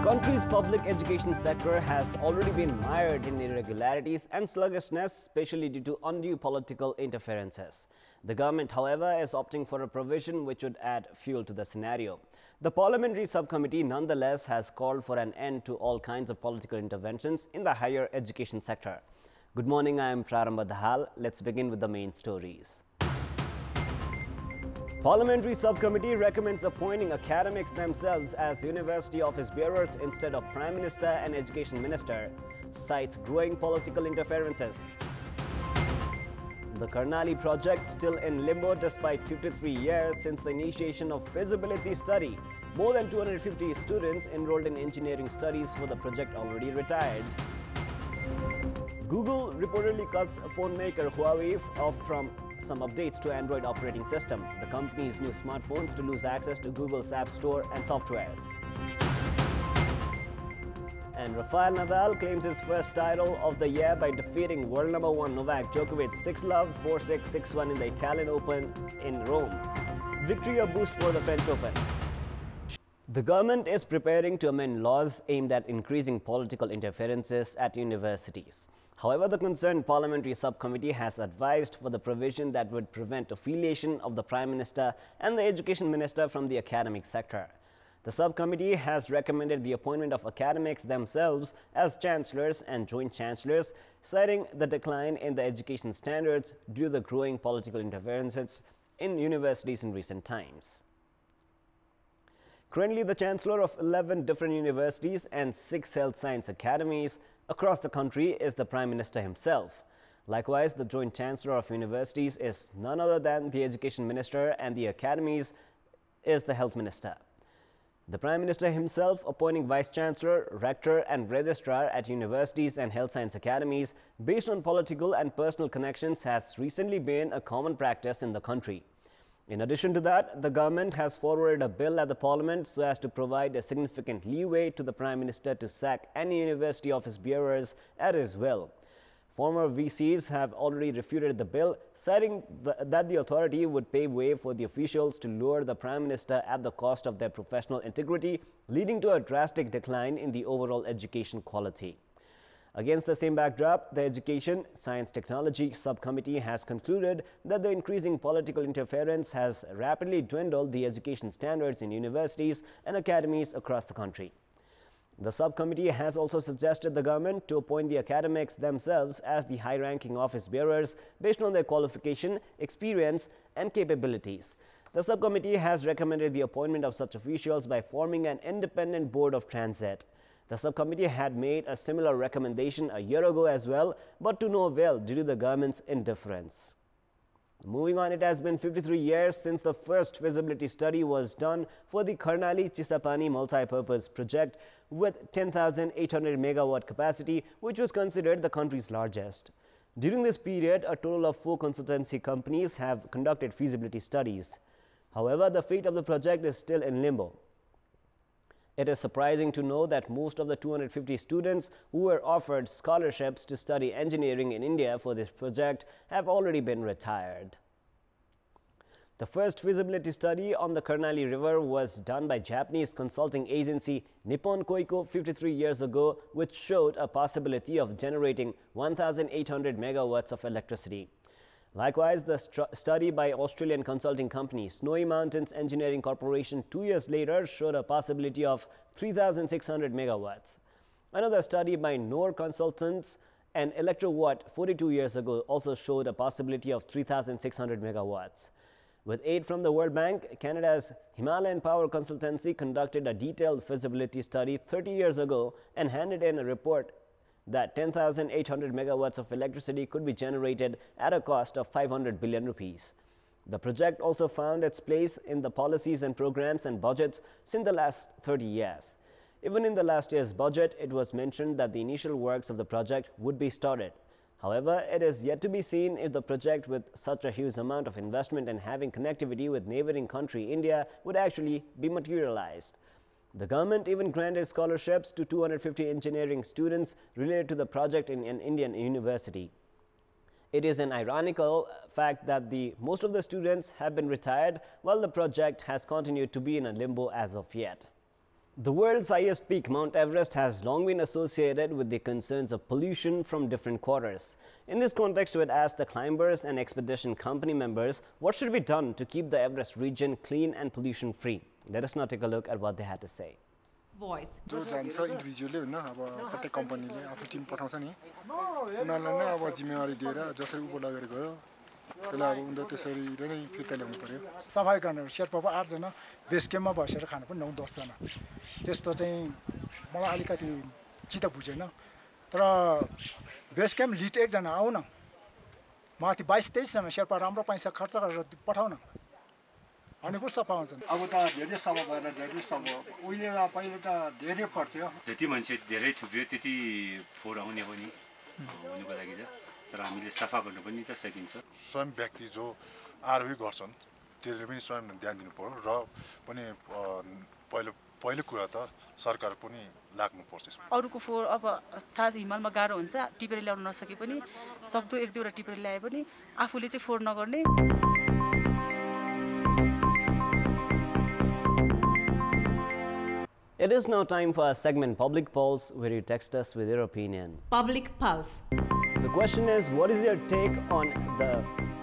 country's public education sector has already been mired in irregularities and sluggishness, especially due to undue political interferences. The government, however, is opting for a provision which would add fuel to the scenario. The parliamentary subcommittee nonetheless has called for an end to all kinds of political interventions in the higher education sector. Good morning, I am Prarambha Dahal. Let's begin with the main stories. Parliamentary subcommittee recommends appointing academics themselves as university office bearers instead of Prime Minister and Education Minister, cites growing political interferences. The Karnali project still in limbo despite 53 years since the initiation of feasibility study. More than 250 students enrolled in engineering studies for the project already retired. Google reportedly cuts phone maker Huawei off from some updates to Android operating system. The company's new smartphones to lose access to Google's App Store and softwares. And Rafael Nadal claims his first title of the year by defeating world number 1 Novak Djokovic 6-love, 4-6, 6-1 in the Italian Open in Rome. Victory a boost for the French Open. The government is preparing to amend laws aimed at increasing political interferences at universities. However, the concerned parliamentary subcommittee has advised for the provision that would prevent affiliation of the Prime Minister and the Education Minister from the academic sector. The subcommittee has recommended the appointment of academics themselves as chancellors and joint chancellors, citing the decline in the education standards due to the growing political interferences in universities in recent times. Currently, the chancellor of 11 different universities and 6 health science academies across the country is the Prime Minister himself. Likewise, the joint chancellor of universities is none other than the Education Minister, and the academies is the Health Minister. The Prime Minister himself appointing Vice Chancellor, Rector and Registrar at universities and health science academies based on political and personal connections has recently been a common practice in the country. In addition to that, the government has forwarded a bill at the Parliament so as to provide a significant leeway to the Prime Minister to sack any university office bearers at his will. Former VCs have already refuted the bill, citing that the authority would pave way for the officials to lure the Prime Minister at the cost of their professional integrity, leading to a drastic decline in the overall education quality. Against the same backdrop, the Education, Science Technology Subcommittee has concluded that the increasing political interference has rapidly dwindled the education standards in universities and academies across the country. The subcommittee has also suggested the government to appoint the academics themselves as the high-ranking office bearers based on their qualification, experience and capabilities. The subcommittee has recommended the appointment of such officials by forming an independent board of transit. The subcommittee had made a similar recommendation a year ago as well, but to no avail due to the government's indifference. Moving on, it has been 53 years since the first feasibility study was done for the Karnali-Chisapani MultiPurpose project with 10,800 megawatt capacity, which was considered the country's largest. During this period, a total of 4 consultancy companies have conducted feasibility studies. However, the fate of the project is still in limbo. It is surprising to know that most of the 250 students who were offered scholarships to study engineering in India for this project have already been retired. The first feasibility study on the Karnali River was done by Japanese consulting agency Nippon Koiko 53 years ago, which showed a possibility of generating 1,800 megawatts of electricity. Likewise, the study by Australian consulting company Snowy Mountains Engineering Corporation 2 years later showed a possibility of 3,600 megawatts. Another study by Noor Consultants and Electrowatt 42 years ago also showed a possibility of 3,600 megawatts. With aid from the World Bank, Canada's Himalayan Power Consultancy conducted a detailed feasibility study 30 years ago and handed in a report that 10,800 megawatts of electricity could be generated at a cost of 500 billion rupees. The project also found its place in the policies and programs and budgets since the last 30 years. Even in the last year's budget, it was mentioned that the initial works of the project would be started. However, it is yet to be seen if the project, with such a huge amount of investment and having connectivity with neighboring country India, would actually be materialized. The government even granted scholarships to 250 engineering students related to the project in an Indian university. It is an ironical fact that most of the students have been retired while the project has continued to be in a limbo as of yet. The world's highest peak, Mount Everest, has long been associated with the concerns of pollution from different quarters. In this context, we had asked the climbers and expedition company members what should be done to keep the Everest region clean and pollution-free. Let us now take a look at what they had to say. Voice. जो जान्छ individually हैन अब प्रत्येक कम्पनीले आफ्नो Tim पठाउँछ नि उनीहरुलाई नै अब जिम्मेवारी दिएर जसरी उप लगेर गयो त्यसलाई अब उनीहरु त्यसरी नै फिर्ता ल्याउनु पर्यो सफाई गर्नेहरु शेर्पाको 8 जना बेस केम्पमा बसेर खानु पनि 9-10 जना त्यस्तो चाहिँ मलाई अलिकति चित्त बुझेन तर बेस केम्प लिड 1 जना आउ न माथि 22-23 जना शेर्पा राम्रो पैसा खर्च गरेर पठाउन अनि को सफा हुन्छ अब त धेरै सफा गरेर धेरै सफा उहिले पहिले त धेरै पर्थ्यो जति मान्छे धेरै थुप्रियो त्यति फोहोर आउने हो नि हुनुको लागि त तर हामीले सफा गर्नु पनि त सकिन्छ स्वयं व्यक्ति जो आरोही गर्छन् त्यसले पनि स्वयं ध्यान दिनु पर्यो र पनि पहिलो कुरा त सरकार पनि लाग्नु पर्छ अरुको फोहोर अब थाहा हिमालमा गाह्रो हुन्छ टिपेर ल्याउन नसके पनि सक्दो एक दुईवटा टिपेर ल्याए पनि आफूले चाहिँ फोहोर नगर्ने It is now time for our segment Public Pulse, where you text us with your opinion. Public Pulse. The question is, what is your take on the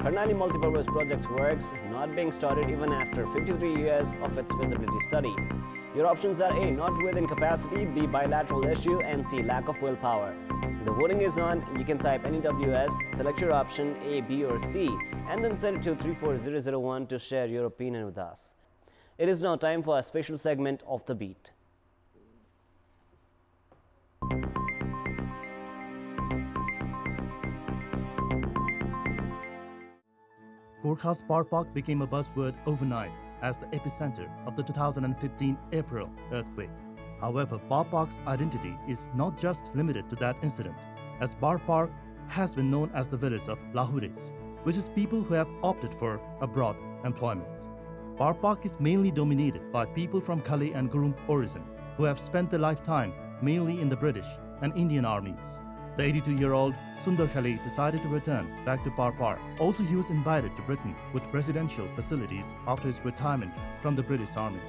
Karnali Multipurpose Project's works not being started even after 53 years of its feasibility study? Your options are A, not within capacity, B, bilateral issue, and C, lack of willpower. The voting is on. You can type NEWS, select your option A, B, or C, and then send it to 34001 to share your opinion with us. It is now time for a special segment of The Beat. Gorkha's Bar Park became a buzzword overnight as the epicenter of the 2015 April earthquake. However, Bar Park's identity is not just limited to that incident, as Bar Park has been known as the village of Lahuris, which is people who have opted for abroad employment. Bar Park is mainly dominated by people from Khale and Gurung origin, who have spent their lifetime mainly in the British and Indian armies. The 82-year-old Sundar Khale decided to return back to Bar Park. Also, he was invited to Britain with residential facilities after his retirement from the British Army.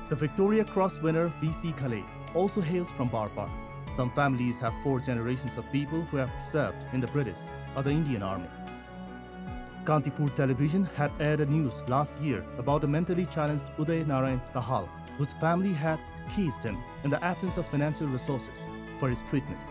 The Victoria Cross winner V.C. Khale also hails from Bar Park. Some families have 4 generations of people who have served in the British or the Indian Army. Kantipur television had aired a news last year about a mentally challenged Uday Narayan Tahal, whose family had cased him in the absence of financial resources for his treatment.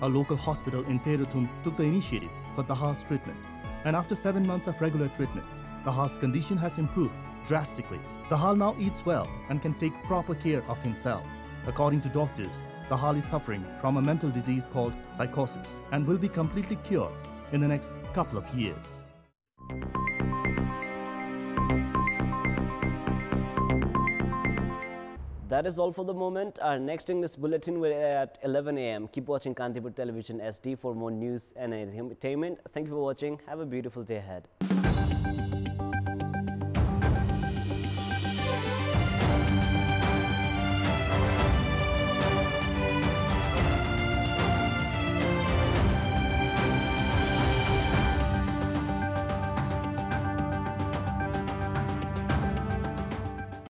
A local hospital in Teruthun took the initiative for Tahal's treatment, and after 7 months of regular treatment, Tahal's condition has improved drastically. Tahal now eats well and can take proper care of himself. According to doctors, Tahal is suffering from a mental disease called psychosis and will be completely cured in the next couple of years. That is all for the moment. Our next English bulletin will air at 11 a.m. Keep watching Kantipur Television SD for more news and entertainment. Thank you for watching. Have a beautiful day ahead.